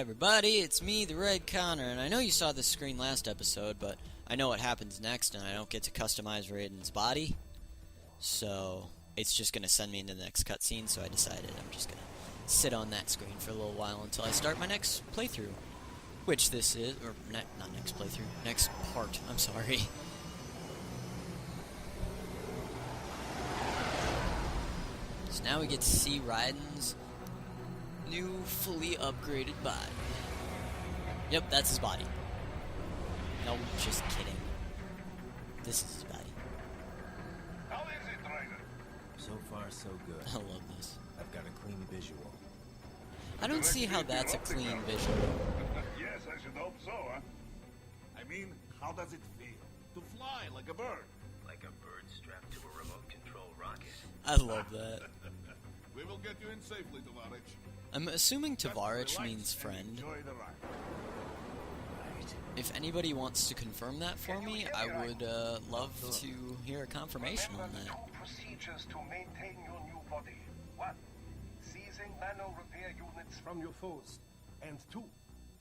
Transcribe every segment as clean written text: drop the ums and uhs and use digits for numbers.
everybody, it's me, the Red Connor, and I know you saw this screen last episode, but I know what happens next, and I don't get to customize Raiden's body, so it's just going to send me into the next cutscene, so I decided I'm just going to sit on that screen for a little while until I start my next playthrough, which this is, or not next playthrough, next part, I'm sorry. So now we get to see Raiden's new, fully upgraded body. Yep, that's his body. No, just kidding. This is his body. How is it, Raiden? So far, so good. I love this. I've got a clean visual. I don't see how that's a clean visual. Yes, I should hope so, huh? I mean, how does it feel? To fly like a bird? Like a bird strapped to a remote control rocket. I love that. We will get you in safely, Tovarich. I'm assuming Tovarich means friend. Enjoy the ride. Right. If anybody wants to confirm that for me, I would love to hear a confirmation on Remember the that. two procedures to maintain your new body. 1. Seizing nano repair units from your foes. And 2.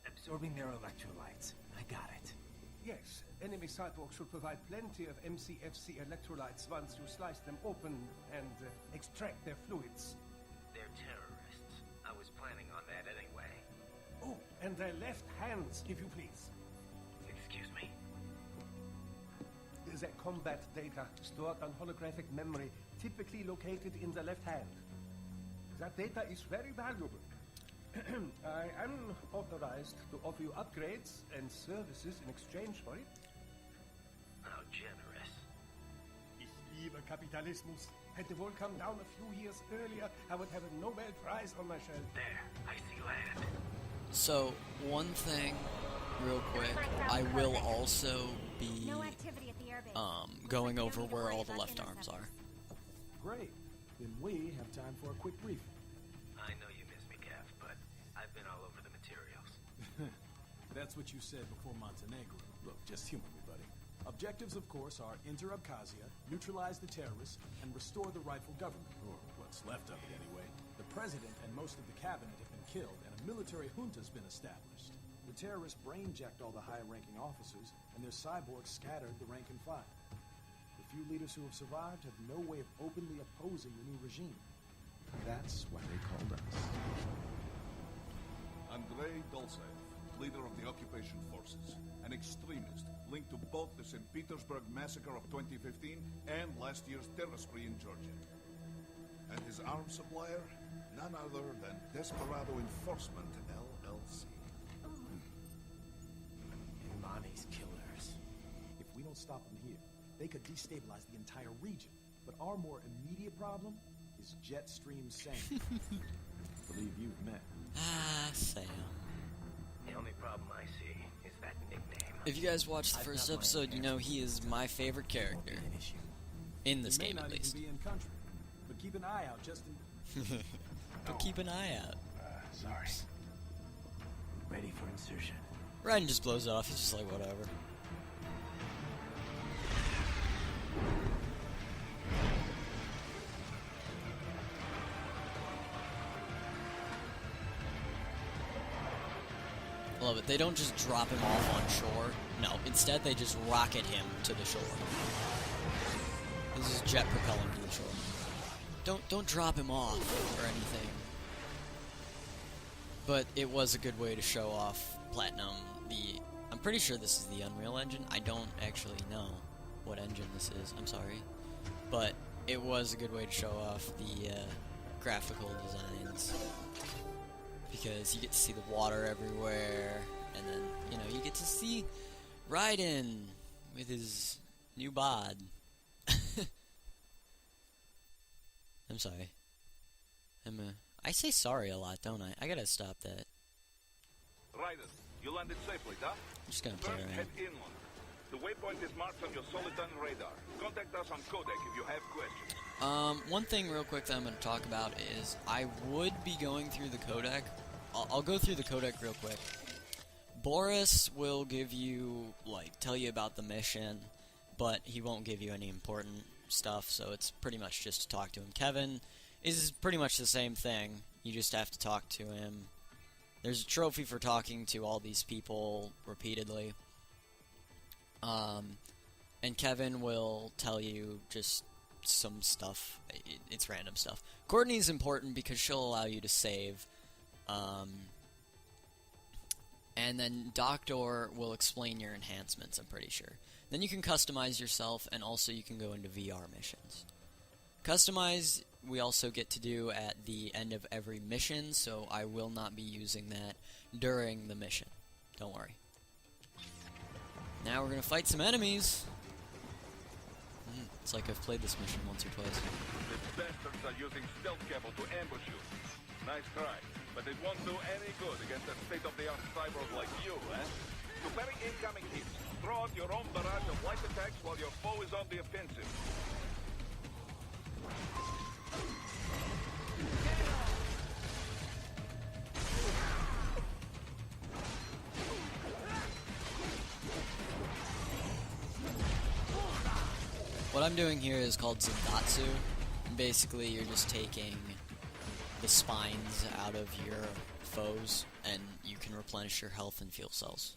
Absorbing their electrolytes. I got it. Yes, enemy cyborgs should provide plenty of MCFC electrolytes once you slice them open and extract their fluids. They're terrorists. I was planning on that anyway. Oh, and their left hands, if you please. Excuse me? Their combat data stored on holographic memory, typically located in the left hand. That data is very valuable. I am authorized to offer you upgrades and services in exchange for it. How generous. Ich liebe Kapitalismus. Had the world come down a few years earlier, I would have a Nobel Prize on my shelf. There, I see land. So, one thing, real quick, I will also be going over where all the left arms are. Great. Then we have time for a quick briefing. I know you miss me, Kev, but I've been all over the materials. That's what you said before Montenegro. Look, just humor me, buddy. Objectives, of course, are enter Abkhazia, neutralize the terrorists, and restore the rightful government, or what's left of it anyway. The president and most of the cabinet have been killed, and a military junta's been established. The terrorists brain-jacked all the higher-ranking officers, and their cyborgs scattered the rank and file. The few leaders who have survived have no way of openly opposing the new regime. That's why they called us. Andrei Dolcev, leader of the occupation forces, an extremist linked to both the St. Petersburg massacre of 2015 and last year's terror spree in Georgia. And his arms supplier, none other than Desperado Enforcement, LLC. Imani's killers. If we don't stop them here, they could destabilize the entire region. But our more immediate problem is Jetstream Sam. Believe you've met. Ah, Sam. The only problem I see is that nickname. If you guys watched the first episode, you know he is my favorite character. An issue. In this He may game, not at even least. be in country, but keep an eye out just in... But keep an eye out. Sorry. Ready for insertion. Raiden just blows it off, he's just like, whatever. I love it. They don't just drop him off on shore. No, instead they just rocket him to the shore. This is jet propel him to the shore. Don't drop him off or anything. But it was a good way to show off Platinum. I'm pretty sure this is the Unreal Engine. I don't actually know what engine this is. I'm sorry. But it was a good way to show off the graphical designs. Because you get to see the water everywhere, and then, you know, you get to see Raiden with his new bod. I'm sorry. I say sorry a lot, don't I? I gotta stop that. Raiden, you landed safely, huh? I'm just gonna play First, head around. inland. The waypoint is marked on your Soliton radar. Contact us on Codec if you have questions. One thing real quick that I'm gonna talk about is I would be going through the codec. I'll go through the codec real quick. Boris will give you, like, tell you about the mission, but he won't give you any important stuff, so it's pretty much just to talk to him. Kevin is pretty much the same thing. You just have to talk to him There's a trophy for talking to all these people repeatedly. And Kevin will tell you just some stuff. It's random stuff. Courtney's important because she'll allow you to save. And then Doctor will explain your enhancements, I'm pretty sure. Then you can customize yourself, and also you can go into VR missions. Customize, we also get to do at the end of every mission, so I will not be using that during the mission. Don't worry. Now we're going to fight some enemies. It's like I've played this mission once or twice. The bastards are using stealth cable to ambush you. Nice try, but it won't do any good against a state-of-the-art cyborg like you, eh? To parry incoming hits, throw out your own barrage of light attacks while your foe is on the offensive. What I'm doing here is called Zandatsu. Basically, you're just taking the spines out of your foes, and you can replenish your health and fuel cells.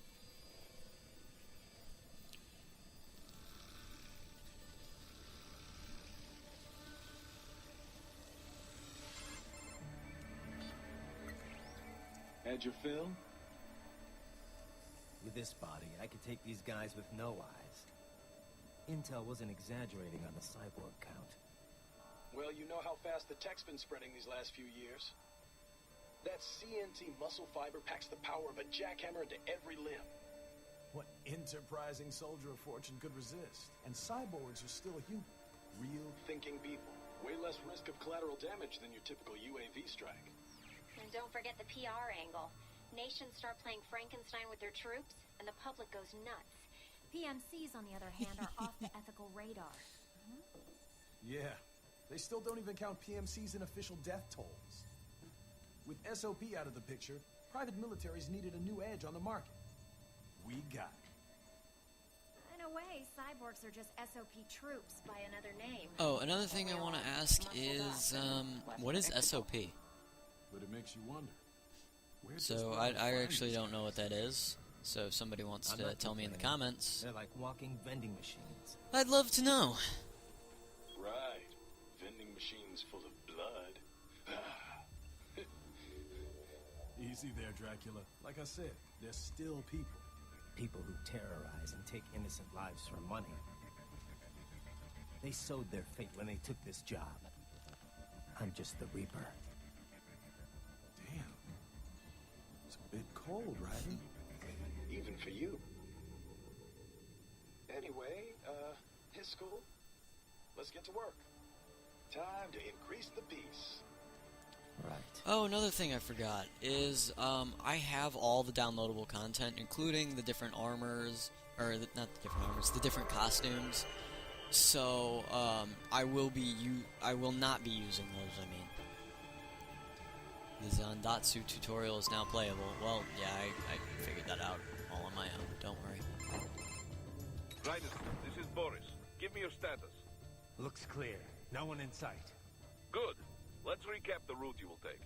Had your fill? With this body, I could take these guys with no eyes. Intel wasn't exaggerating on the cyborg count. Well, you know how fast the tech's been spreading these last few years. That CNT muscle fiber packs the power of a jackhammer into every limb. What enterprising soldier of fortune could resist? And cyborgs are still human. Real thinking people. Way less risk of collateral damage than your typical UAV strike. And don't forget the PR angle. Nations start playing Frankenstein with their troops, and the public goes nuts. PMCs, on the other hand, are off the ethical radar. Yeah. They still don't even count PMCs in official death tolls. With SOP out of the picture, private militaries needed a new edge on the market. We got it. In a way, cyborgs are just SOP troops by another name. Oh, another thing I want to ask is, what is SOP? But it makes you wonder. So, I actually don't know what that is. So if somebody wants to tell me in the comments, They're like walking vending machines. I'd love to know. Right. Vending machines full of blood. Easy there, Dracula. Like I said, they're still people. People who terrorize and take innocent lives for money. They sowed their fate when they took this job. I'm just the Reaper. Damn. It's a bit cold, right? Even for you. Anyway, his school. Let's get to work. Time to increase the peace. Right. Oh, another thing I forgot is I have all the downloadable content, including the different armors, or not the different armors, the different costumes. So I will not be using those. I mean, the Zandatsu tutorial is now playable. Well, yeah, I figured that out all on my own. Don't worry. Right, this is Boris. Give me your status. Looks clear. No one in sight. Good. Let's recap the route you will take.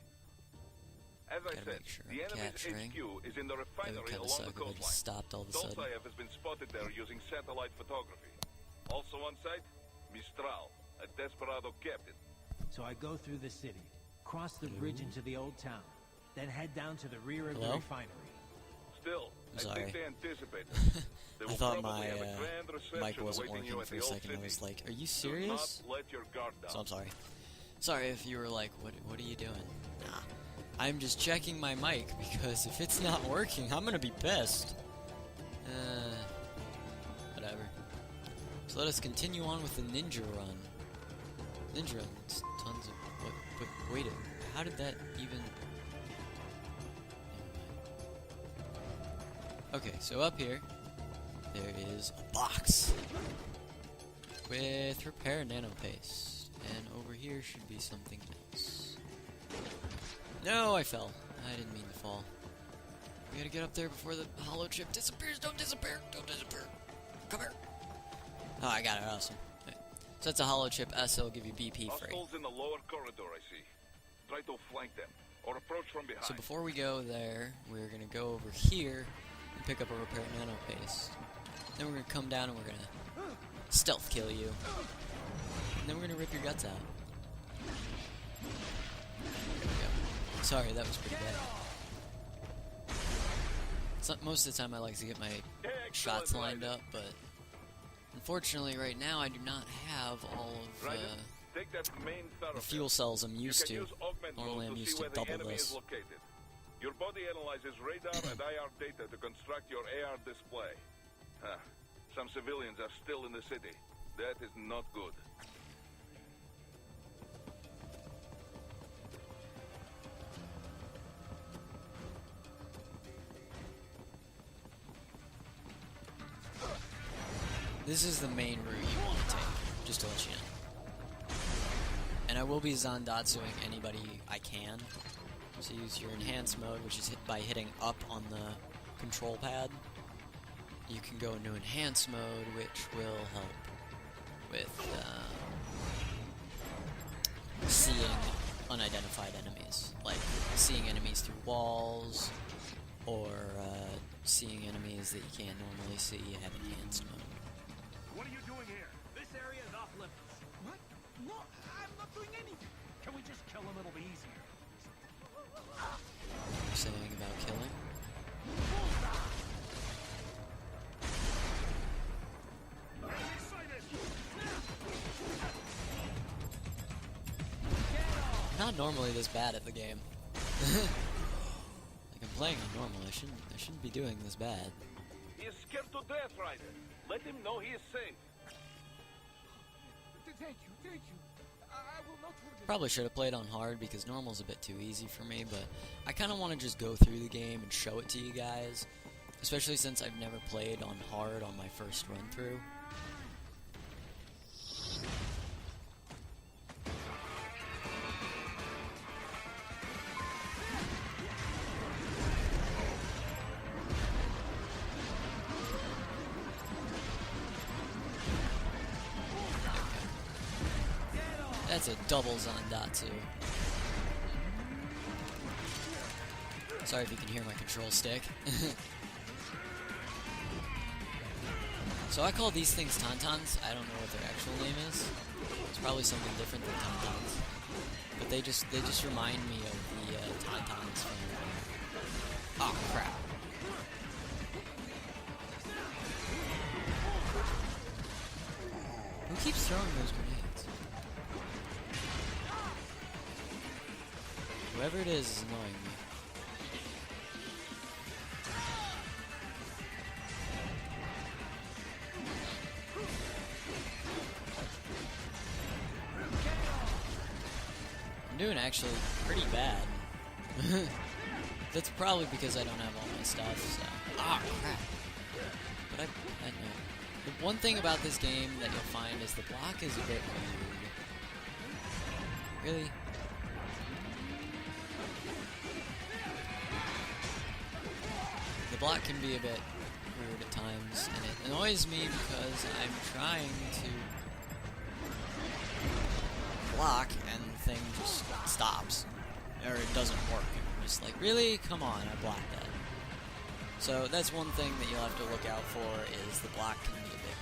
As I Gotta said, make sure the I'm enemy's capturing. HQ is in the It refinery would kind of along suck the if I just coastline. stopped all of a sudden. Dolzaev has been spotted there using satellite photography. Also on site, Mistral, a desperado captain. So I go through the city, cross the bridge into the old town, then head down to the rear of the Hello? refinery. Still, I'm I sorry. think they anticipate. They I will thought probably my have a grand reception mic wasn't awaiting you working at for the a old second. I city. was like, "Are you Do serious?" not let your guard down. So I'm sorry. Sorry if you were like, "What are you doing?" Nah, I'm just checking my mic because if it's not working, I'm gonna be pissed. Whatever. So let us continue on with the ninja run. Ninja run. It's tons of. What? But wait, how did that even? Okay, so up here, there is a box with repair nano paste, and over here should be something else. No, I fell. I didn't mean to fall. We gotta get up there before the hollow chip disappears. Don't disappear. Don't disappear. Come here. Oh, I got it. Awesome. Okay. So that's a hollow chip S. It'll give you BP free. Hostiles in the lower corridor, I see. Try to flank them. or approach from behind. So before we go there, we're gonna go over here and pick up a repair nano paste. Then we're gonna come down and we're gonna stealth kill you. And then we're gonna rip your guts out. There we go. Sorry, that was pretty bad. Most of the time I like to get my shots lined up, but unfortunately right now I do not have all of the fuel cells I'm used to. Normally I'm used to double this. Your body analyzes radar and IR data to construct your AR display. Some civilians are still in the city. That is not good. This is the main route you want to take, just to let you know. And I will be Zandatsuing anybody I can. So use your enhanced mode, which is by hitting up on the control pad. You can go into enhanced mode, which will help with seeing unidentified enemies. Like seeing enemies through walls, or seeing enemies that you can't normally see. You have enhanced mode. What are you doing here? This area is off limits. What? No, I'm not doing anything. Can we just kill him? It'll be easier. You're saying about killing? I'm not normally this bad at the game. Like I'm playing on normal. I shouldn't be doing this bad. He is scared to death, Ryder. Let him know he is safe. Thank you. I will not forget. Probably should have played on hard because normal's a bit too easy for me, but I kind of want to just go through the game and show it to you guys, especially since I've never played on hard on my first run through. That's a double Zandatsu. Sorry if you can hear my control stick. So I call these things tauntauns. I don't know what their actual name is. It's probably something different than tauntauns. But they just remind me of the tauntauns from... Oh, crap. Who keeps throwing those grenades? Whoever it is annoying me. I'm doing actually pretty bad. That's probably because I don't have all my stuff, so... Ah, crap. But I know. The one thing about this game that you'll find is the block is a bit weird. Really? The block can be a bit weird at times, and it annoys me because I'm trying to block and the thing just stops, or it doesn't work. I'm just like, really? Come on, I blocked that. So that's one thing that you'll have to look out for, is the block can be a bit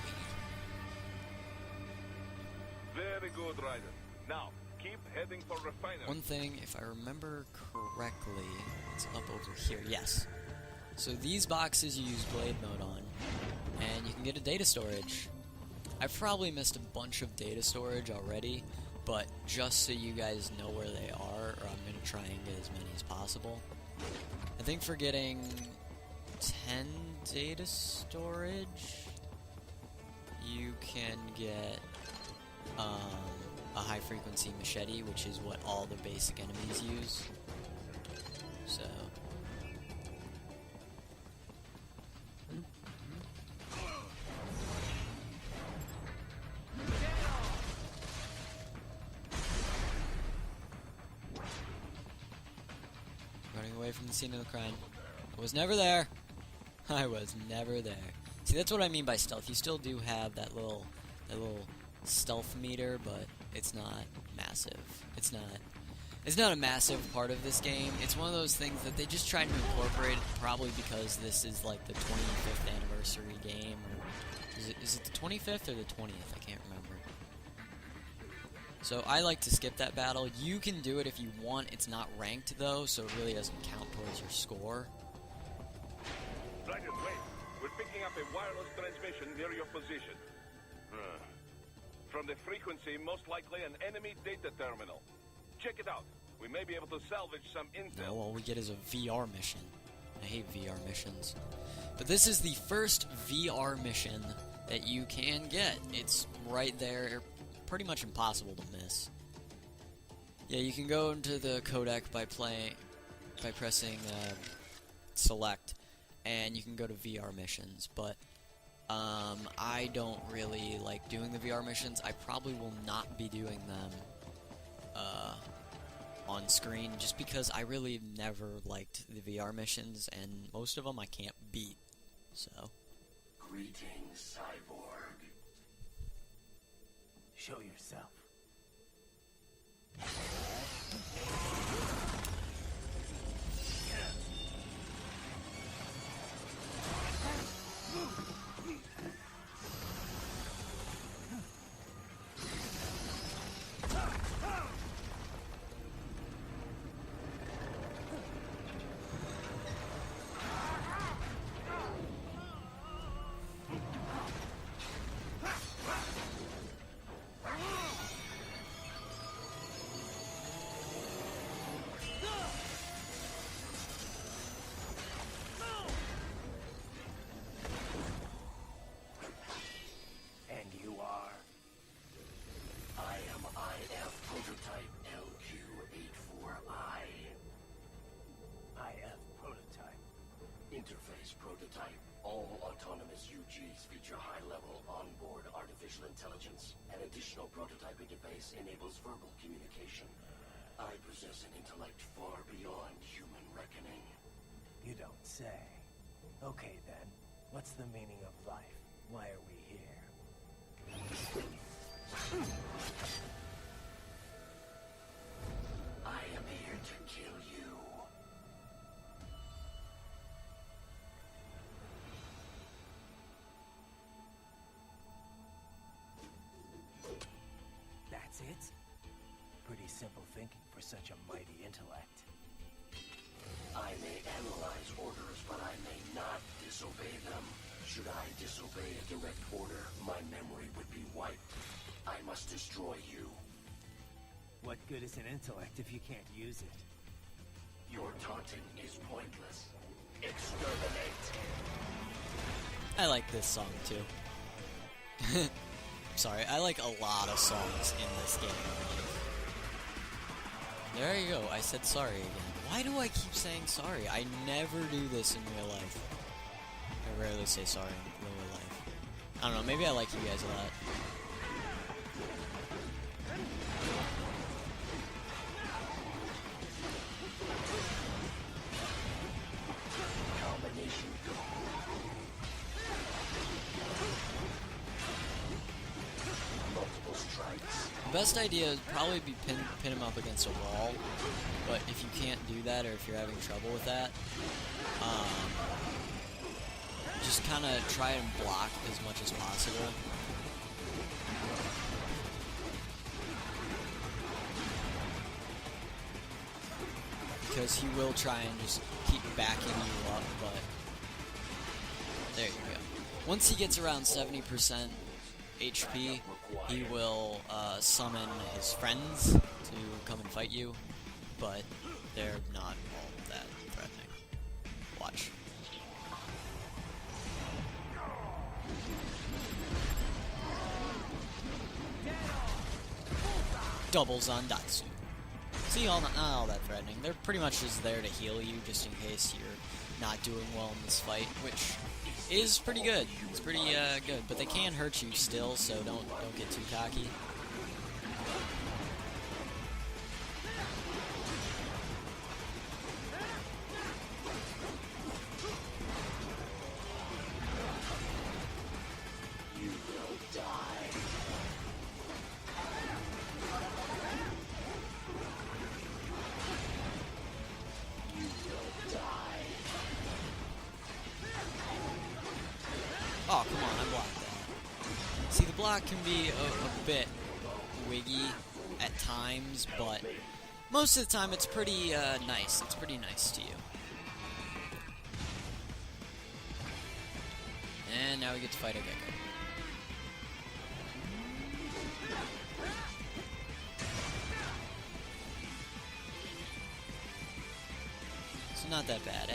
weird. Very good, Ryder. Now, keep heading for refinery. One thing, if I remember correctly, it's up over here. Yes. So these boxes you use blade mode on, and you can get a data storage. I've probably missed a bunch of data storage already, but just so you guys know where they are, or I'm going to try and get as many as possible. I think for getting 10 data storage, you can get a high frequency machete, which is what all the basic enemies use. So... running away from the scene of the crime. I was never there. I was never there. See, that's what I mean by stealth. You still do have that little stealth meter, but it's not massive. It's not It's not a massive part of this game. It's one of those things that they just tried to incorporate, probably because this is like the 25th anniversary game. Or is it the 25th or the 20th? I can't remember. So I like to skip that battle. You can do it if you want. It's not ranked though, so it really doesn't count towards your score. Dragon, wait. We're picking up a wireless transmission near your position. From the frequency, most likely an enemy data terminal. Check it out. We may be able to salvage some intel. No, all we get is a VR mission. I hate VR missions. But this is the first VR mission that you can get. It's right there. Pretty much impossible to miss. Yeah, you can go into the codec by pressing select, and you can go to VR missions, but I don't really like doing the VR missions. I probably will not be doing them on screen, just because I really never liked the VR missions, and most of them I can't beat, so. Greetings, cyborg. Show yourself. Interface prototype. All autonomous UGs feature high-level onboard artificial intelligence. An additional prototype interface enables verbal communication. I possess an intellect far beyond human reckoning. You don't say. Okay then, what's the meaning of life? Why are we here? I am here to kill you. That's it? Pretty simple thinking for such a mighty intellect. I may analyze orders, but I may not disobey them. Should I disobey a direct order, my memory would be wiped. I must destroy you. What good is an intellect if you can't use it? Your taunting is pointless. Exterminate. I like this song too. Sorry, I like a lot of songs in this game. There you go, I said sorry again. Why do I keep saying sorry? I never do this in real life. I rarely say sorry in real life. I don't know, maybe I like you guys a lot. The best idea would probably be pin him up against a wall, but if you can't do that, or if you're having trouble with that, just kind of try and block as much as possible. Because he will try and just keep backing you up, but there you go. Once he gets around 70% HP, he will summon his friends to come and fight you, but they're not all that threatening. Watch. Doubles on Datsu. See, not all that threatening. They're pretty much just there to heal you, just in case you're not doing well in this fight, which is pretty good. It's pretty good, but they can hurt you still, so don't get too cocky. You will die. block can be a bit wiggy at times, but most of the time it's pretty nice. It's pretty nice to you. And now we get to fight a gecko. It's not that bad, eh?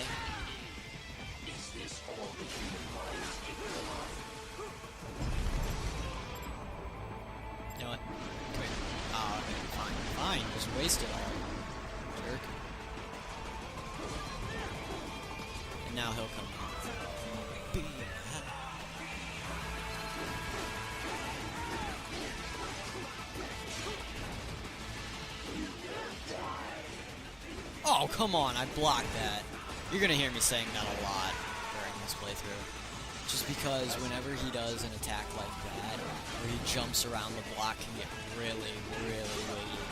You know what? Come here. Oh, okay, fine. Just waste it all. Jerk. And now he'll come in. Oh, come on, I blocked that. You're gonna hear me saying that a lot during this playthrough. Just because whenever he does an attack like that, where he jumps around the block, can get really, really wiggy.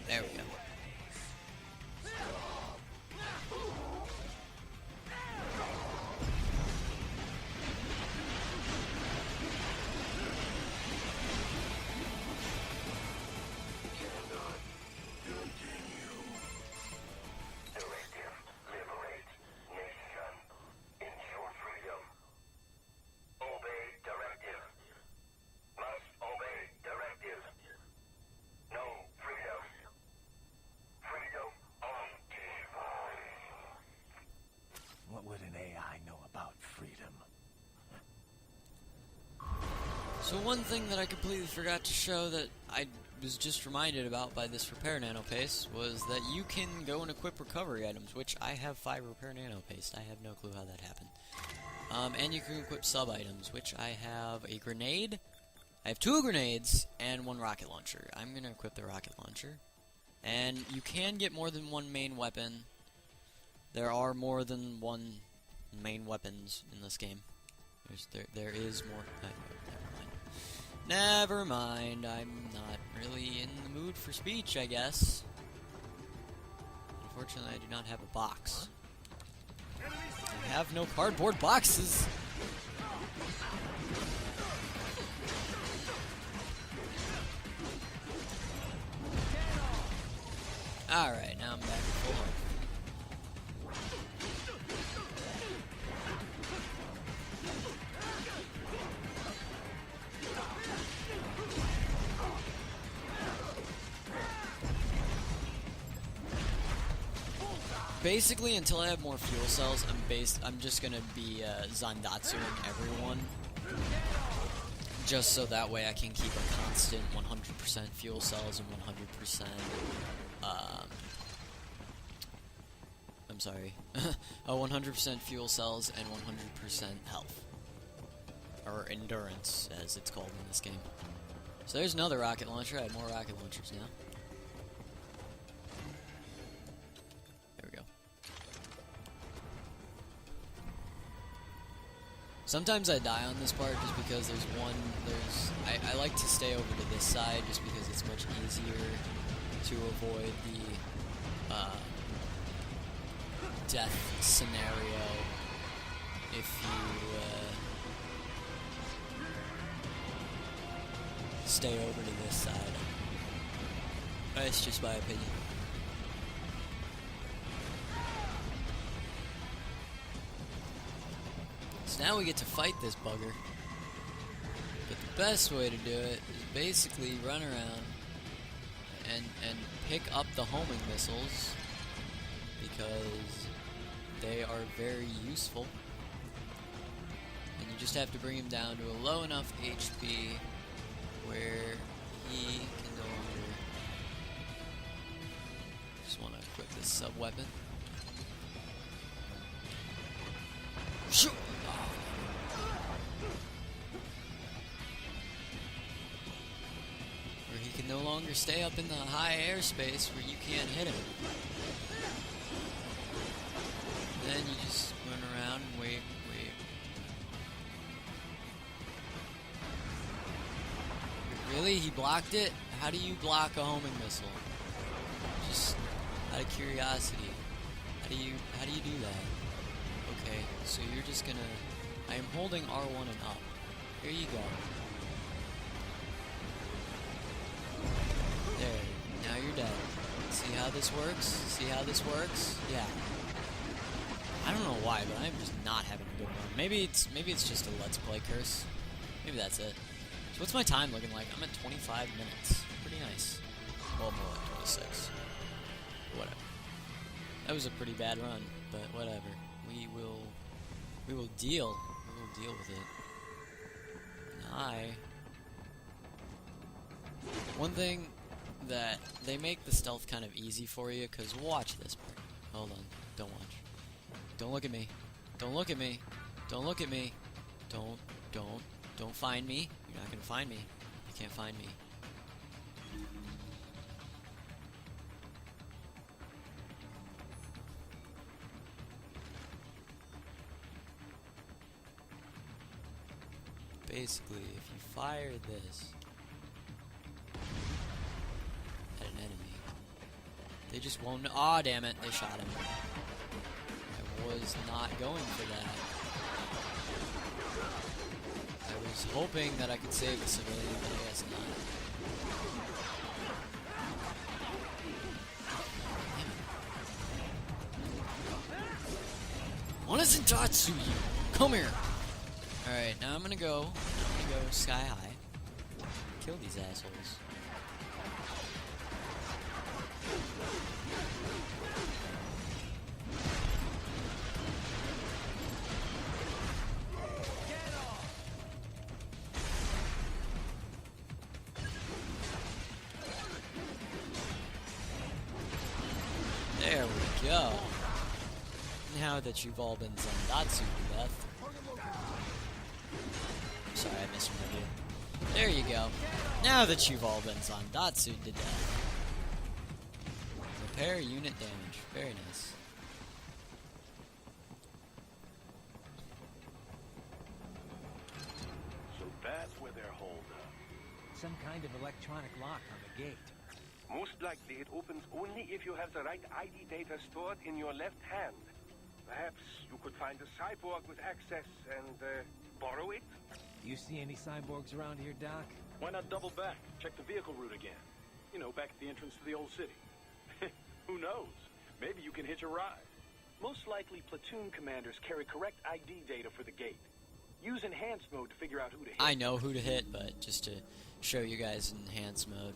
There we go. What would an AI know about freedom? So one thing that I completely forgot to show that I was just reminded about by this repair nano paste was that you can go and equip recovery items, which I have 5 repair nano paste. I have no clue how that happened. And you can equip sub items, which I have a grenade. I have 2 grenades and 1 rocket launcher. I'm going to equip the rocket launcher. And you can get more than 1 main weapon. There are more than 1 main weapons in this game. There is more. Never mind. I'm not really in the mood for speech, I guess. Unfortunately, I do not have a box. I have no cardboard boxes. Alright, now I'm back to full health. Basically, until I have more fuel cells, I'm just gonna be Zandatsuing everyone, just so that way I can keep a constant 100% fuel cells and 100%. I'm sorry, 100% fuel cells and 100% health, or endurance, as it's called in this game. So there's another rocket launcher. I have more rocket launchers now. Sometimes I die on this part just because I like to stay over to this side just because it's much easier to avoid the death scenario if you stay over to this side. That's just my opinion. So now we get to fight this bugger. But the best way to do it is basically run around and pick up the homing missiles because they are very useful. And you just have to bring him down to a low enough HP where he can no longer... Just want to equip this sub-weapon. Shoot! Where he can no longer stay up in the high airspace where you can't hit him. Then you just run around and wait. Really? He blocked it? How do you block a homing missile? Just out of curiosity. How do you do that? Okay, so you're just gonna... I am holding R1 and up. Here you go. There. Now you're dead. See how this works? See how this works? Yeah. I don't know why, but I'm just not having a good run. Maybe it's just a Let's Play curse. Maybe that's it. So what's my time looking like? I'm at 25 minutes. Pretty nice. Well, more like 26. Whatever. That was a pretty bad run, but whatever. We will deal with it. And one thing that they make the stealth kind of easy for you, because watch this part. Hold on. Don't watch. Don't look at me. Don't look at me. Don't look at me. Don't find me. You're not gonna find me. You can't find me. Basically, if you fire this at an enemy, they just won't. Aw, damn it! They shot him. I was not going for that. I was hoping that I could save the civilian, but I guess not. Damn it. Wanazintatsu, you! Come here! Alright, now I'm gonna go sky high. Kill these assholes. There we go. Now that you've all been Zandatsu to death. Sorry, I misread you. There you go. Now that you've all been Zandatsu to death. Repair unit damage. Very nice. So that's where they're holed up. Some kind of electronic lock on the gate. Most likely it opens only if you have the right ID data stored in your left hand. Perhaps you could find a cyborg with access and borrow it? You see any cyborgs around here, Doc? Why not double back? Check the vehicle route again. You know, back at the entrance to the old city. Who knows? Maybe you can hitch a ride. Most likely, platoon commanders carry correct ID data for the gate. Use enhanced mode to figure out who to hit. I know who to hit, but just to show you guys enhanced mode.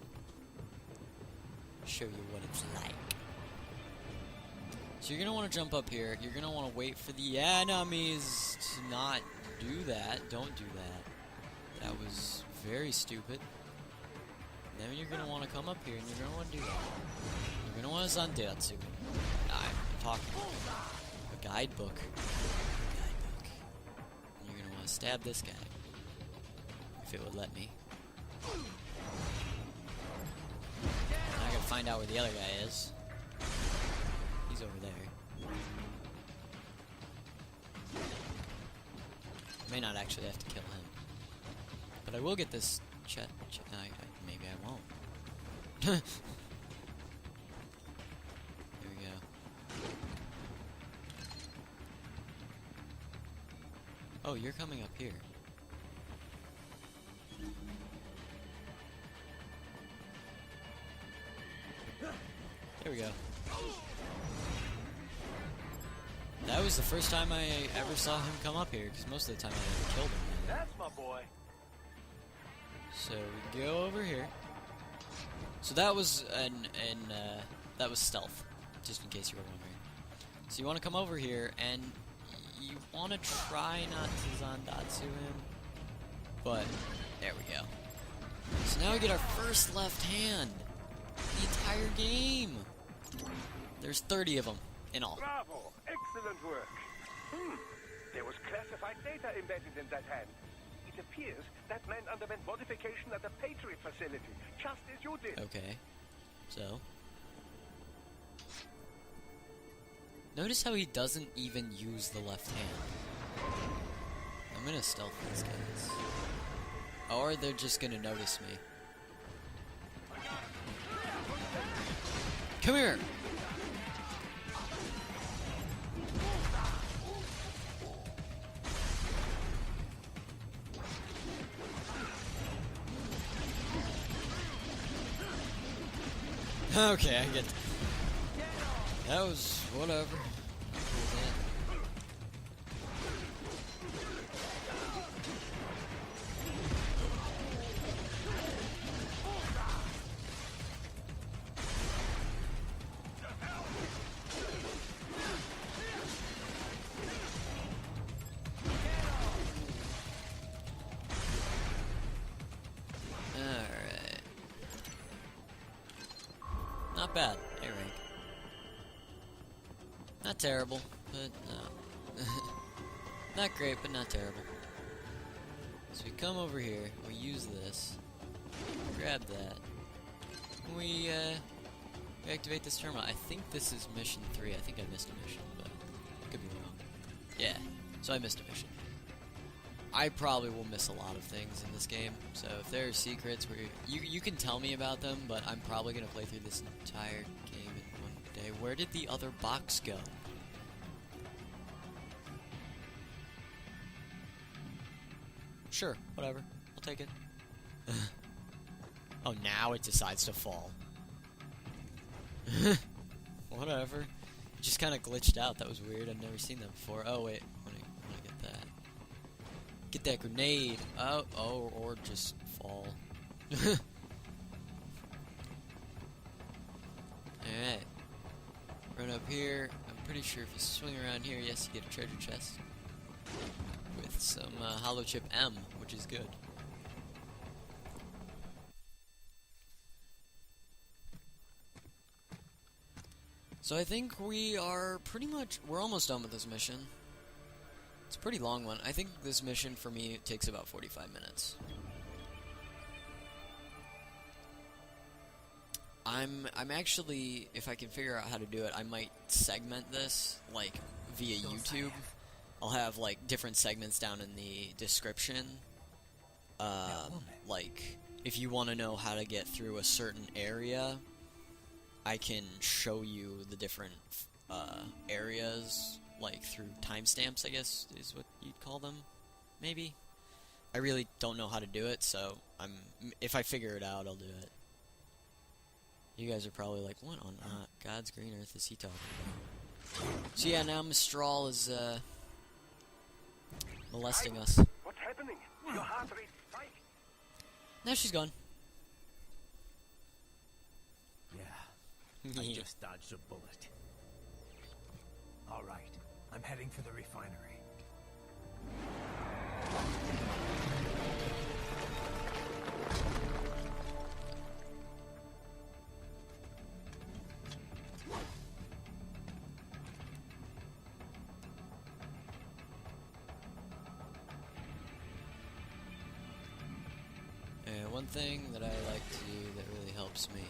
Show you what it's like. So you're going to want to jump up here. You're going to want to wait for the enemies to not do that. Don't do that. That was very stupid. Then you're going to want to come up here and you're going to want to do that. You're going to want to Zandatsu. I'm talking a guidebook. And you're going to want to stab this guy. If it would let me. Now I gotta find out where the other guy is. He's over there. May not actually have to kill him. But I will get this maybe I won't. There we go. Oh, you're coming up here. There we go. That was the first time I ever saw him come up here, because most of the time I never killed him. That's my boy. So we go over here. So that was that was stealth, just in case you were wondering. So you want to come over here, and you want to try not to Zandatsu him, but there we go. So now we get our first left hand. The entire game. There's 30 of them in all. Bravo! Excellent work. There was classified data embedded in that hand. It It appears that man underwent modification at the Patriot facility, just as you did. Okay. So. Notice how he doesn't even use the left hand. I'm gonna stealth these guys. Or they're just gonna notice me. Come here! Okay, I get that was whatever. Alright. Not bad. A rank. Not terrible, but no. Not great, but not terrible. So we come over here, we use this, grab that, and we activate this terminal. I think this is mission 3. I think I missed a mission, but I could be wrong. Yeah, so I missed a mission. I probably will miss a lot of things in this game, so if there are secrets where you can tell me about them, but I'm probably going to play through this entire game in one day. Where did the other box go? Sure, whatever. I'll take it. Oh, now it decides to fall. Whatever. It just kind of glitched out. That was weird. I've never seen that before. Oh, wait. I want to get that. Get that grenade. Oh, or just fall. Alright. Run up here. I'm pretty sure if you swing around here, yes, you get a treasure chest. With some hollow chip M, which is good. So I think we are we're almost done with this mission. It's a pretty long one. I think this mission for me takes about 45 minutes. I'm actually, if I can figure out how to do it, I might segment this, like, via YouTube. I'll have, like, different segments down in the description. Like, if you want to know how to get through a certain area, I can show you the different areas, like, through timestamps, I guess, is what you'd call them, maybe? I really don't know how to do it, so if I figure it out, I'll do it. You guys are probably like, what on God's green earth is he talking about? So yeah, now Mistral is, molesting us. What's happening? Your heart rate spiked. Now she's gone. Yeah. I just dodged a bullet. All right. I'm heading for the refinery. One thing that I like to do that really helps me.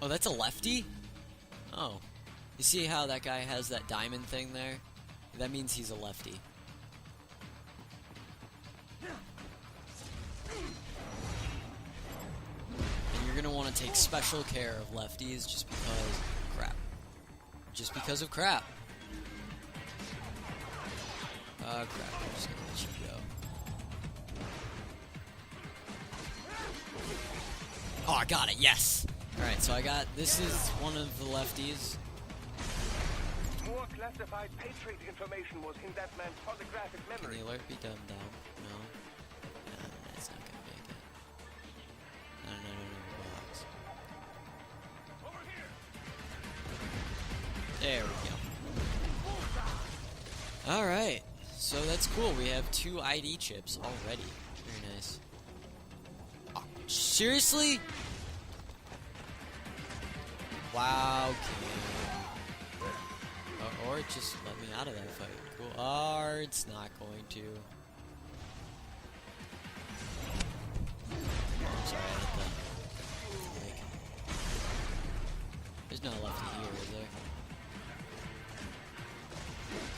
Oh, that's a lefty? Oh. You see how that guy has that diamond thing there? That means he's a lefty. And you're gonna want to take special care of lefties just because crap. Just because of crap. Crap. I'm just gonna let you go. Oh, I got it, yes! Alright, so this is one of the lefties. More classified Patriot information was in that man's holographic Can memory. the alert be dumbed down? No. No, it's not gonna make it. No, box. Over here. There we go. Alright, so that's cool. We have 2 ID chips already. Very nice. Oh, seriously? Wow, Kim. Or Or just let me out of that fight. Cool. Or it's not going to. Oh, I'm sorry, I hit the mic. There's no lefty here, is there?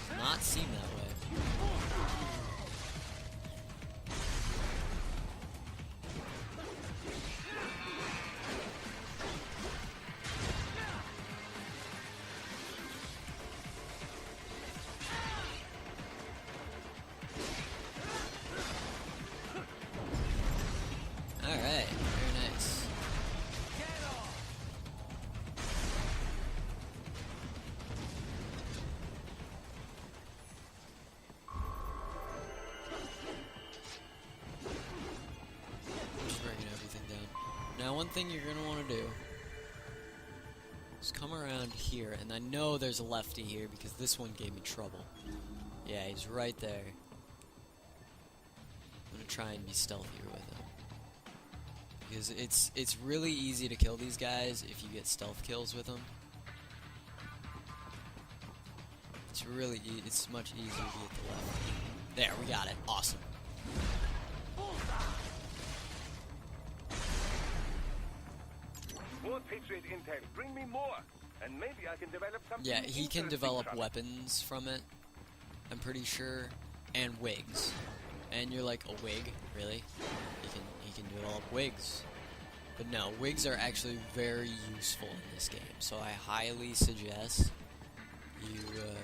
Does not seem that way. Alright, very nice. Just breaking everything down. Now, one thing you're gonna want to do is come around here, and I know there's a lefty here because this one gave me trouble. Yeah, he's right there. I'm gonna try and be stealthier with him. Because it's really easy to kill these guys if you get stealth kills with them. It's really it's much easier to get the left. There, we got it. Awesome. More Patriot intel. Bring me more, and maybe I can develop something. Yeah, he can interesting develop from it. weapons from it. I'm pretty sure, and wigs. And you're like, a wig? Really? He can develop wigs. But no, wigs are actually very useful in this game. So I highly suggest you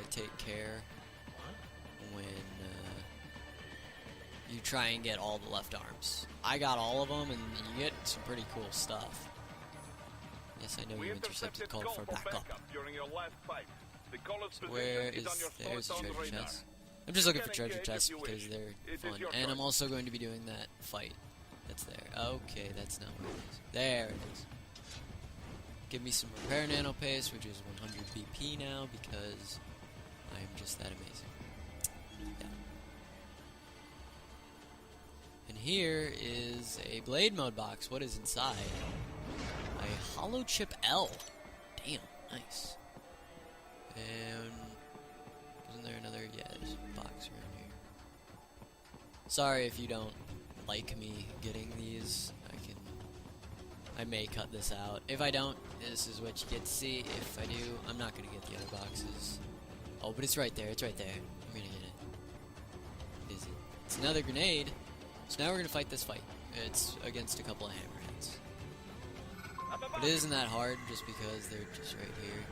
take care when you try and get all the left arms. I got all of them, and you get some pretty cool stuff. Yes, I know you intercepted call for backup. During your last fight. The caller's So where position is on your there's a sword on the treasure radar. chest? I'm just looking for You can treasure engage chests if you because wish. they're It is fun. your And I'm choice. also going to be doing that fight that's there. Okay, that's not where it is. There it is. Give me some repair nano paste, which is 100 BP now because I'm just that amazing. Yeah. And here is a blade mode box. What is inside? A hollow chip L. Damn, nice. And isn't there another? Yeah, there's a box around here. Sorry if you don't like me getting these. I may cut this out. If I don't, this is what you get to see. If I do, I'm not gonna get the other boxes. Oh, but it's right there. It's right there. I'm gonna get it. What is it? It's another grenade. So now we're gonna fight this fight. It's against a couple of hammerheads. But it isn't that hard, just because they're just right here.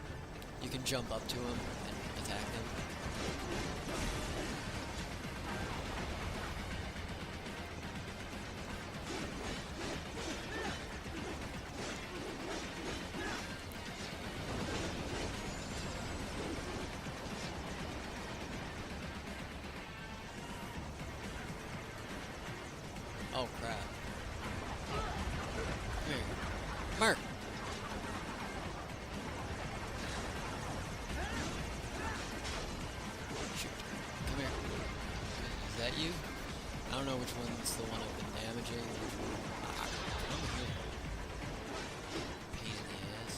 You can jump up to them and attack them. Oh crap. Come here. Mark! Shoot. Come here. Is that you? I don't know which one's the one I've been damaging. Which one? Come here. Pain in the ass.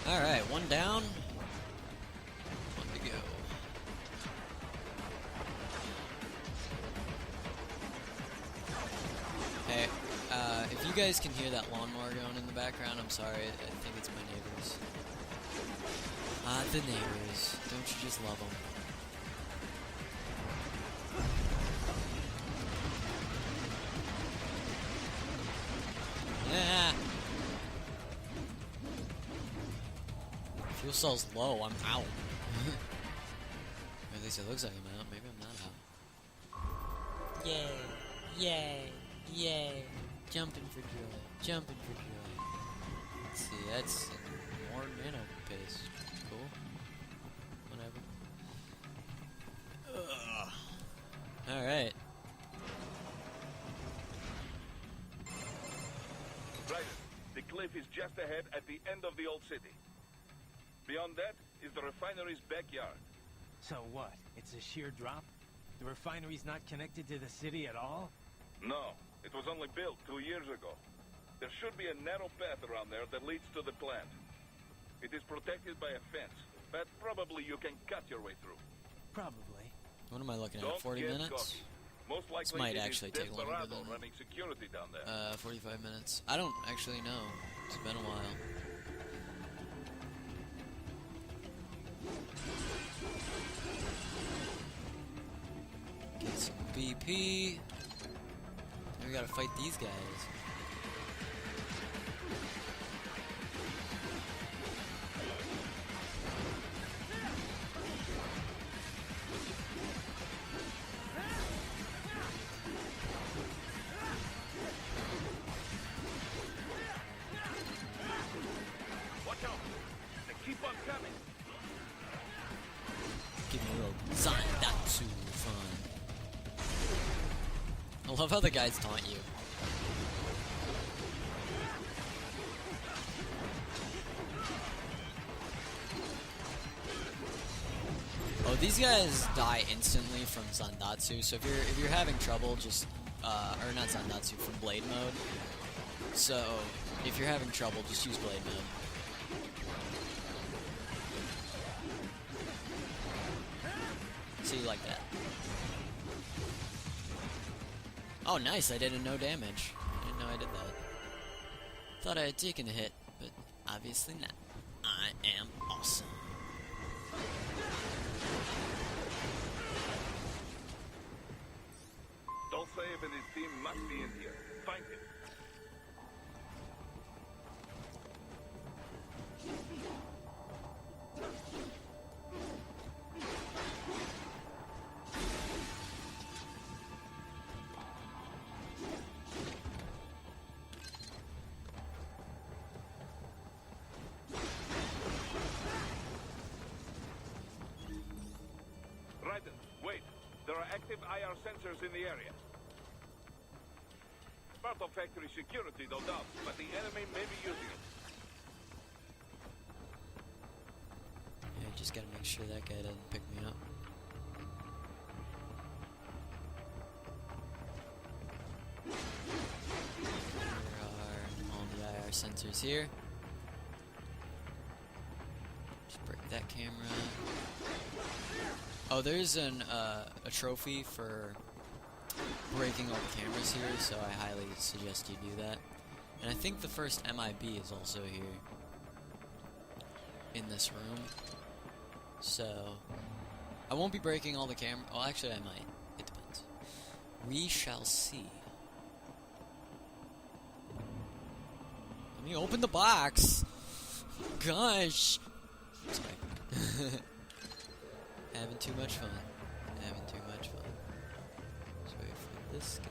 Alright, one down. One to go. Hey, if you guys can hear that lawnmower going in the background, I'm sorry. I think it's my neighbors. The neighbors. Don't you just love them? Yeah. Fuel cell's low. I'm out. least it looks like I'm out. Maybe I'm not out. Yay! Yay! Yay! Jumping for joy. Jumping for joy. Let's see, that's more nano paste. Cool. Whatever. Alright. Right. The cliff is just ahead at the end of the old city. Beyond that is the refinery's backyard. So what? It's a sheer drop? The refinery's not connected to the city at all? No, it was only built 2 years ago. There should be a narrow path around there that leads to the plant. It is protected by a fence, but probably you can cut your way through. Probably. What am I looking at? Don't 40 get minutes? cocky. Most likely This might it actually is take longer Desperado than running security down there. 45 minutes. I don't actually know. It's been a while. Get some BP. Now we gotta fight these guys. Watch out! They keep on coming. Give me a little Zandatsu fun. I love how the guys taunt you. Oh, these guys die instantly from Zandatsu, so if you're having trouble, just or not Zandatsu, from blade mode. So if you're having trouble, just use blade mode. See, like that. Oh, nice! I did a no damage. I didn't know I did that. Thought I had taken a hit, but obviously not. I am awesome. Dolcev and his team must be in here. Find him. Raiden, wait. There are active IR sensors in the area. Part of factory security, no doubt, but the enemy may be using it. Yeah, just gotta make sure that guy doesn't pick me up. There are all the IR sensors here. Just break that camera. Oh, there's a trophy for breaking all the cameras here, so I highly suggest you do that. And I think the first MIB is also here in this room. So I won't be breaking all the camera. Well, actually, I might. It depends. We shall see. Let me open the box. Gosh. Sorry. Having too much fun. Having too much fun. Let's wait for this guy.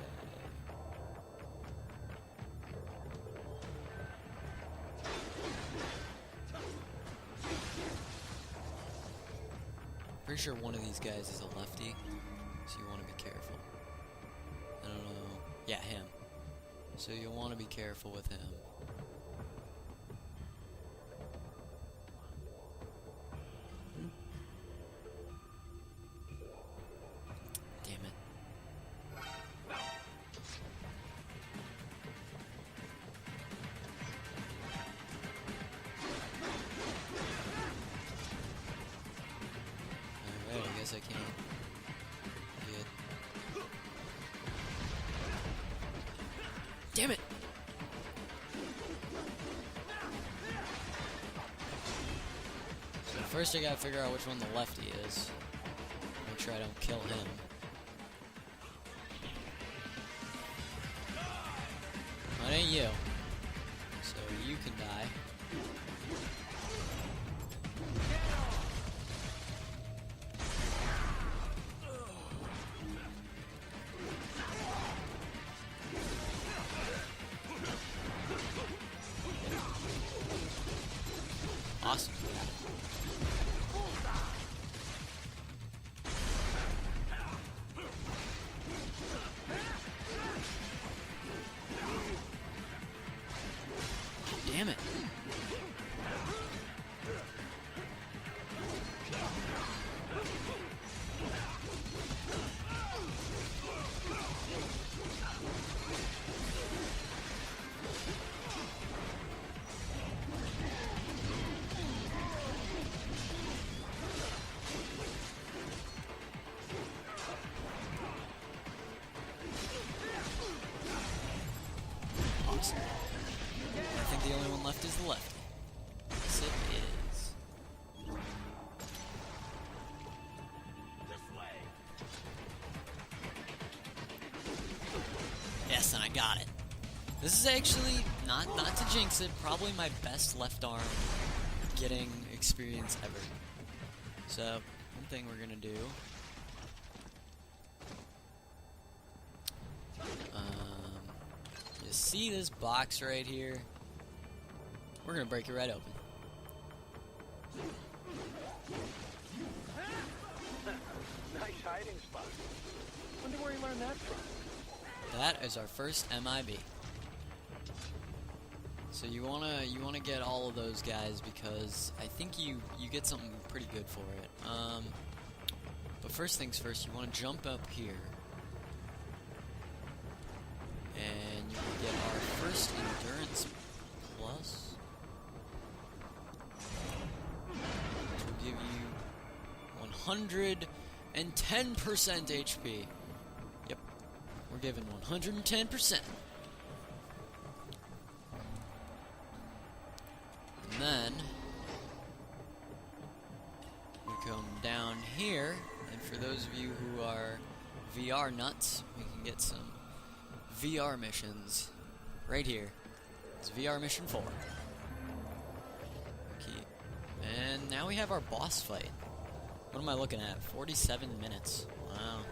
Pretty sure one of these guys is a lefty, so you want to be careful. I don't know. Yeah, him. So you'll want to be careful with him. Damn it. Alright, I guess I can't get... Damn it! So first I gotta figure out which one the lefty is. Make sure I don't kill him. That ain't you. So you can die. left is the lefty. Yes, it is. Yes, and I got it. This is actually, not to jinx it, probably my best left arm getting experience ever. So, one thing we're gonna do. You see this box right here? We're gonna break it right open. Nice hiding spot. Wonder where you learned that from. That is our first MIB. So you wanna get all of those guys because I think you get something pretty good for it. But first things first, you want to jump up here, and you will get our first endurance plus, which will give you 110% HP. Yep, we're giving 110%. And then we come down here, and for those of you who are VR nuts, we can get some VR missions right here. It's VR mission 4. Okay. And now we have our boss fight. What am I looking at? 47 minutes. Wow.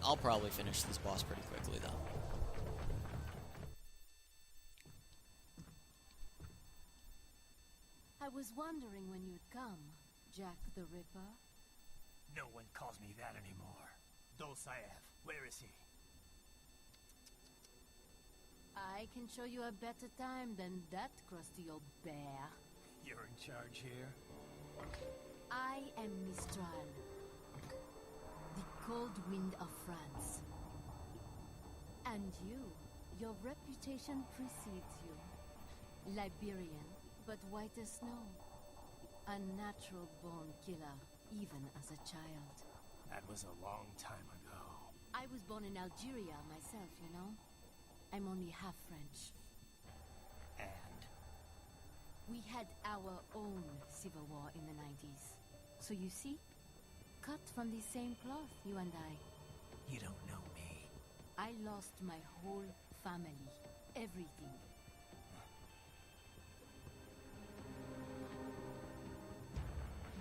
I'll probably finish this boss pretty quickly though. I was wondering when you'd come, Jack the Ripper. No one calls me that anymore. Dolsaev, where is he? I can show you a better time than that crusty old bear. You're in charge here? I am Mistral, the cold wind of France. And you, your reputation precedes you. Liberian, but white as snow. A natural-born killer, even as a child. That was a long time ago. I was born in Algeria myself, you know? I'm only half French. And? We had our own civil war in the 90s. So you see? Cut from the same cloth, you and I. You don't know me. I lost my whole family. Everything.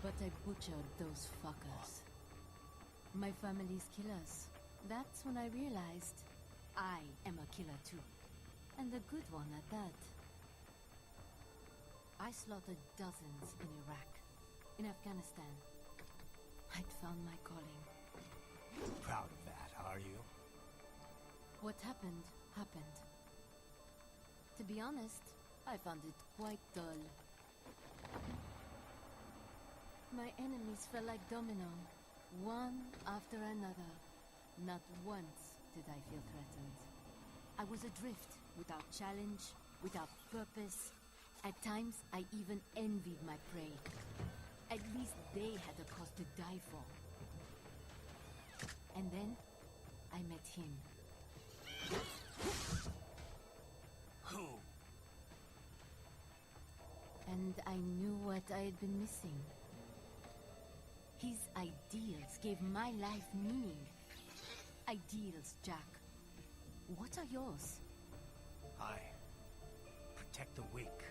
But I butchered those fuckers. My family's killers. That's when I realized I am a killer too. And a good one at that. I slaughtered dozens in Iraq, in Afghanistan. I'd found my calling. Proud of that, are you? What happened, happened. To be honest, I found it quite dull. My enemies fell like domino, one after another. Not once did I feel threatened. I was adrift, without challenge, without purpose. At times, I even envied my prey. At least they had a cause to die for. And then, I met him. Who? And I knew what I had been missing. His ideals gave my life meaning. Ideals, Jack. What are yours? I protect the weak.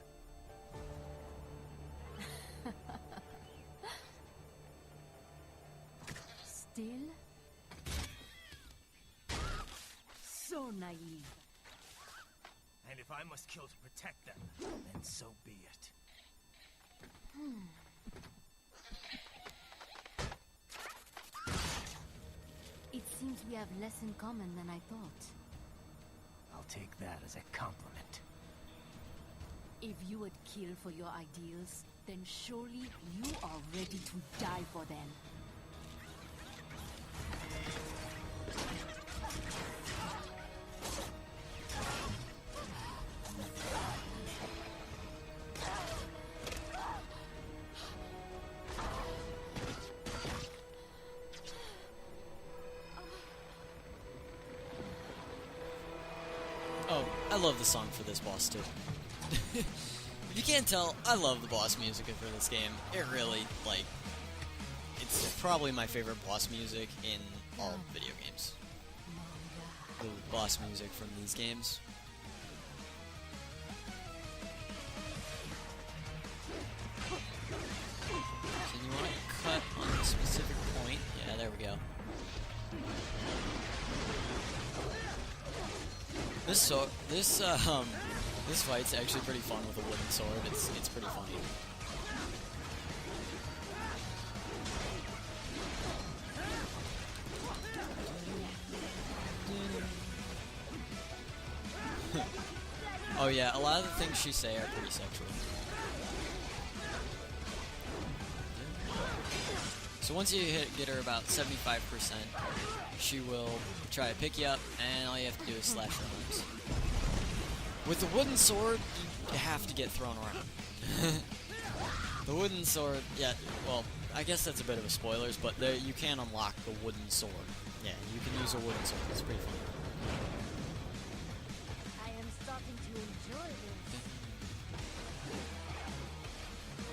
Still? So naive. And if I must kill to protect them, then so be it. It seems we have less in common than I thought. I'll take that as a compliment. If you would kill for your ideals, then surely you are ready to die for them. love the song for this boss too. If you can't tell, I love the boss music for this game. It really, like, it's probably my favorite boss music in all video games. The boss music from these games. So you want to cut on a specific point. Yeah, there we go. This fight's actually pretty fun with a wooden sword. It's pretty funny. Oh yeah, a lot of the things she say are pretty sexual. So once you get her about 75%, she will try to pick you up, and all you have to do is slash her arms. With the wooden sword, you have to get thrown around. The wooden sword, yeah, well, I guess that's a bit of a spoilers, but you can unlock the wooden sword. Yeah, you can use a wooden sword. It's pretty fun. I am starting to enjoy this.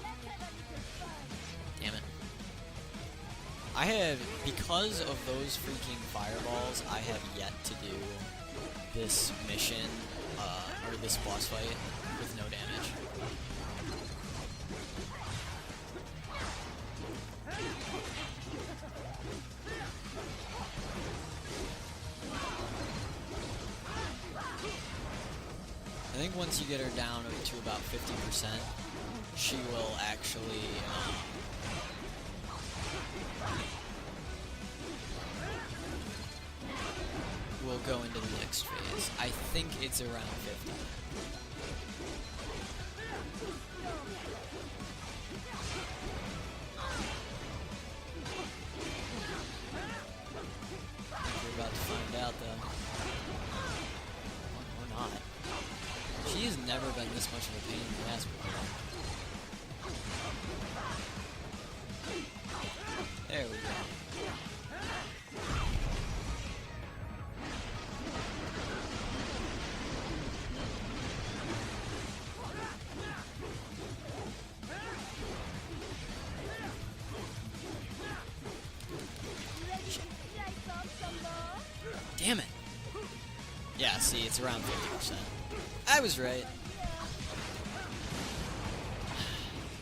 Let's have a little fun. Damn it. I have, because of those freaking fireballs, I have yet to do this mission, or this boss fight, with no damage. I think once you get her down to about 50%, she will actually, we'll go into the next phase. I think it's around 50. We're about to find out, though. Or not. She has never been this much of a pain in the ass before. There we go. Damn it! Yeah, see, it's around 50%. I was right.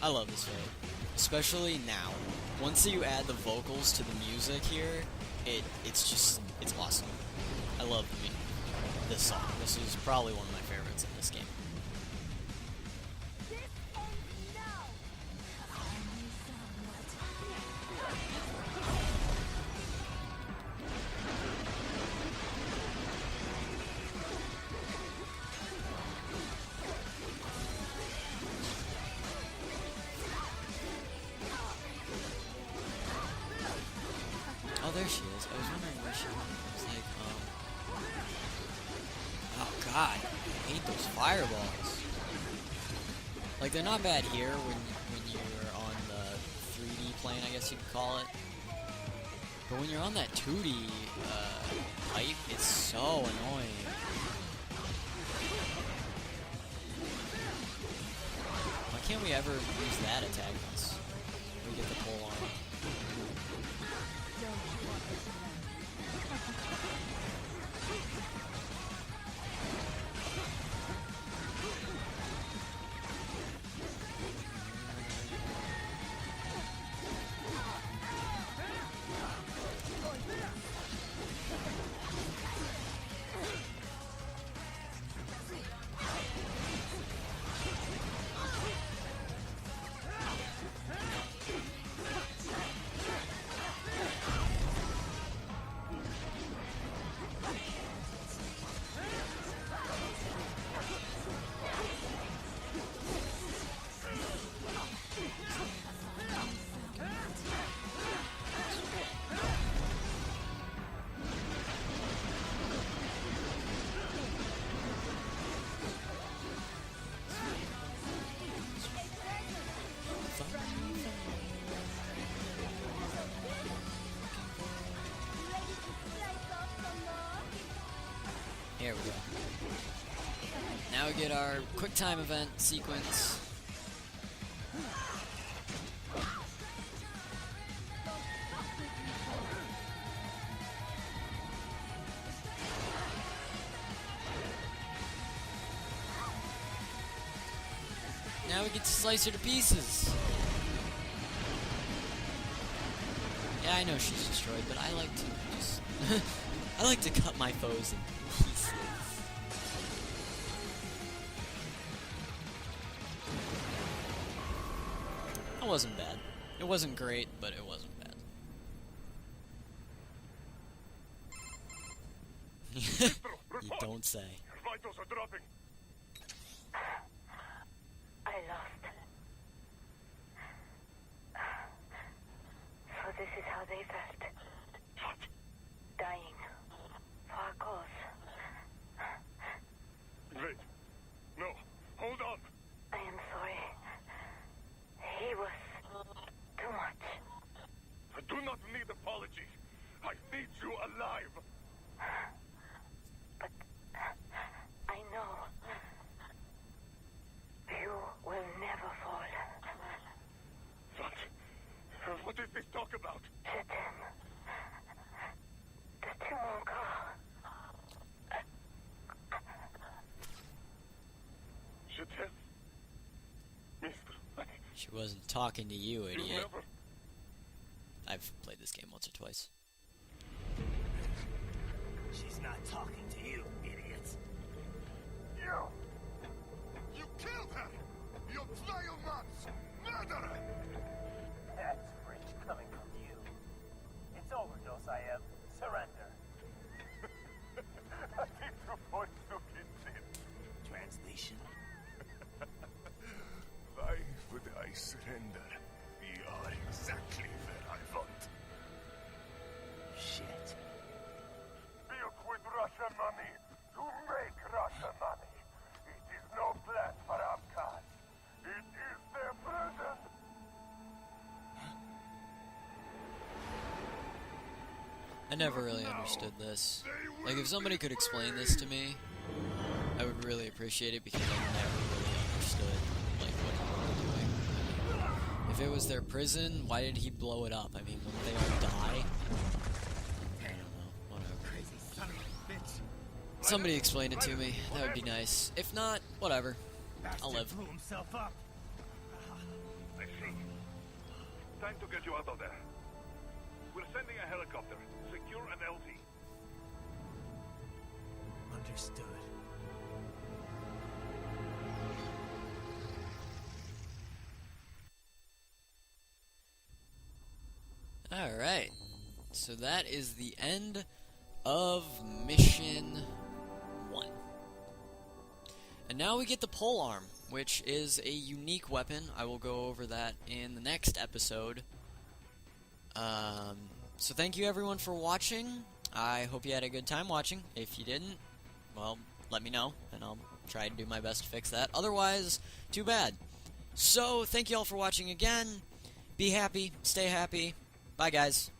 I love this fight. Especially now. Once you add the vocals to the music here, it's awesome. I love this song. This is probably one of my favorites in this game. Oh, there she is. I was wondering where she was. Like, oh god, I hate those fireballs. Like, they're not bad here when you're on the 3D plane, I guess you could call it. But when you're on that 2D pipe, it's so annoying. Why can't we ever use that attack once we get the pole arm? Here we go. Now we get our quick time event sequence. Now we get to slice her to pieces. Yeah, I know she's destroyed, but I like to just... I like to cut my foes in pieces. It wasn't bad. It wasn't great, but it wasn't bad. You don't say. Vitals are dropping. I lost. So this is how they felt. What? Dying. For a cause. Wait. No. Hold on. I am sorry. He was too much. I do not need apologies. I need you alive. But I know you will never fall. What? What is this talk about? Je t'aime. De tout mon corps. Je t'aime. Mister, She wasn't talking to you, you idiot. never... I've played this game once or twice. She's not talking to you, idiot. You killed her! You vile nuts! Murderer! That's French coming from you. It's overdose, I am. Surrender. Translation. Why would I surrender? We are exactly where I want. Shit. You quit Russian money to make Russian money. It is no plan for outcasts. It is their prison. I never really understood this. Like, if somebody could explain this to me, I would really appreciate it, because I never really understood, like, what he was doing. I mean, if it was their prison, why did he blow it up? I mean, wouldn't they all die? I don't know. Whatever. Somebody explain it to me. That would be nice. If not, whatever. I'll live. Blew himself up. I see. Time to get you out of there. We're sending a helicopter. Secure an LZ. Understood. Alright. So that is the end of Mission 1. And now we get the pole arm, which is a unique weapon. I will go over that in the next episode. So thank you everyone for watching. I hope you had a good time watching. If you didn't, well, let me know, and I'll try to do my best to fix that. Otherwise, too bad. So, thank you all for watching again. Be happy, stay happy. Bye, guys.